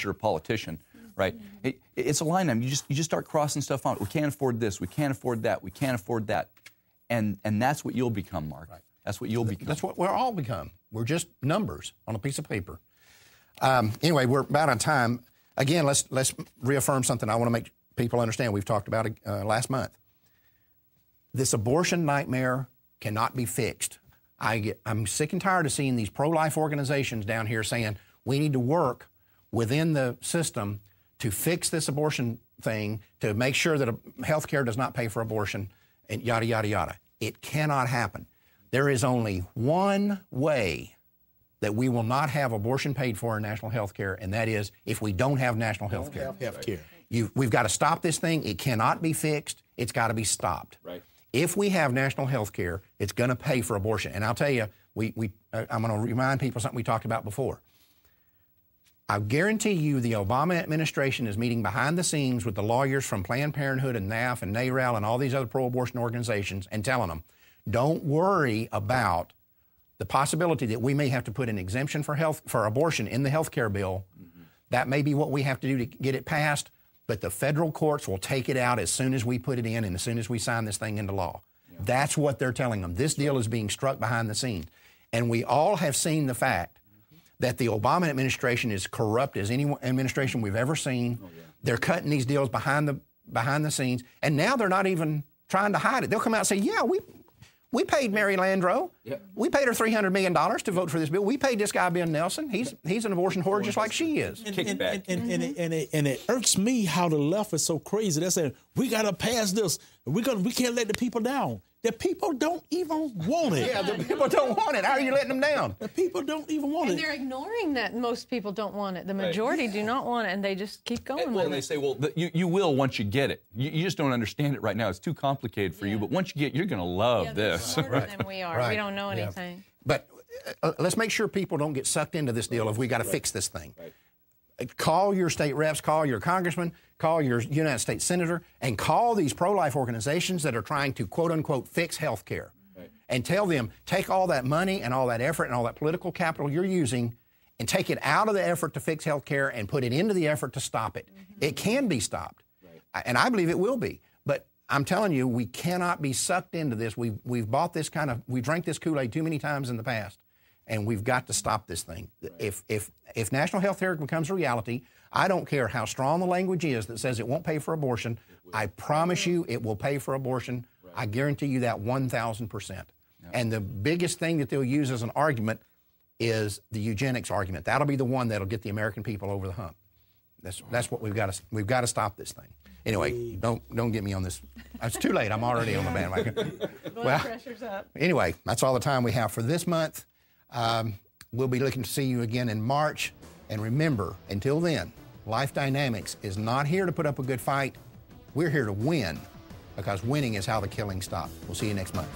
you're a politician, right? It's a line item. You just start crossing stuff on. We can't afford this. We can't afford that. We can't afford that. And that's what you'll become, Mark. Right. That's what you'll become. That's what we'll all become. We're just numbers on a piece of paper. Anyway, we're about on time. Again, let's reaffirm something I want to make people understand. We've talked about it last month. This abortion nightmare cannot be fixed. I'm sick and tired of seeing these pro-life organizations down here saying we need to work within the system to fix this abortion thing, to make sure that health care does not pay for abortion, and yada, yada, yada. It cannot happen. There is only one way that we will not have abortion paid for in national health care, and that is if we don't have national health care. We've got to stop this thing. It cannot be fixed. It's got to be stopped. Right. If we have national health care, it's going to pay for abortion. And I'll tell you, I'm going to remind people something we talked about before. I guarantee you the Obama administration is meeting behind the scenes with the lawyers from Planned Parenthood and NAF and NARAL and all these other pro-abortion organizations and telling them, don't worry about the possibility that we may have to put an exemption for abortion in the health care bill. Mm-hmm. That may be what we have to do to get it passed. But the federal courts will take it out as soon as we put it in and as soon as we sign this thing into law. Yeah. That's what they're telling them. This deal is being struck behind the scenes. And we all have seen the fact that the Obama administration is corrupt as any administration we've ever seen. Oh, yeah. They're cutting these deals behind the scenes. And now they're not even trying to hide it. They'll come out and say, yeah, we paid Mary Landrieu. Yep. We paid her $300 million to vote for this bill. We paid this guy, Ben Nelson. He's an abortion whore just like she is. And it irks me how the left is so crazy. They're saying, we got to pass this. We can't let the people down. The people don't even want it. Yeah, the people don't want it. How are you letting them down? The people don't even want it. And they're ignoring that most people don't want it. The majority do not want it, and they just keep going with it. And they say, well, you will once you get it. You just don't understand it right now. It's too complicated for you. But once you get it, you're going to love this. Smarter than we are. Right. We don't know anything. But let's make sure people don't get sucked into this deal if we got to fix this thing. Right. Call your state reps, call your congressman, call your United States senator, and call these pro-life organizations that are trying to, quote-unquote, fix health care. Right. And tell them, take all that money and all that effort and all that political capital you're using and take it out of the effort to fix health care and put it into the effort to stop it. Mm-hmm. It can be stopped. Right. And I believe it will be. But I'm telling you, we cannot be sucked into this. We've bought this we drank this Kool-Aid too many times in the past. And we've got to stop this thing. Right. If national health care becomes a reality, I don't care how strong the language is that says it won't pay for abortion. I promise you it will pay for abortion. Right. I guarantee you that 1,000%. Yep. And the biggest thing that they'll use as an argument is the eugenics argument. That'll be the one that'll get the American people over the hump. That's what we've got to stop this thing. Anyway, don't get me on this. It's too late. I'm already on the bandwagon. Well, pressure's up. Anyway, that's all the time we have for this month. We'll be looking to see you again in March. And remember, until then, Life Dynamics is not here to put up a good fight. We're here to win, because winning is how the killings stop. We'll see you next month.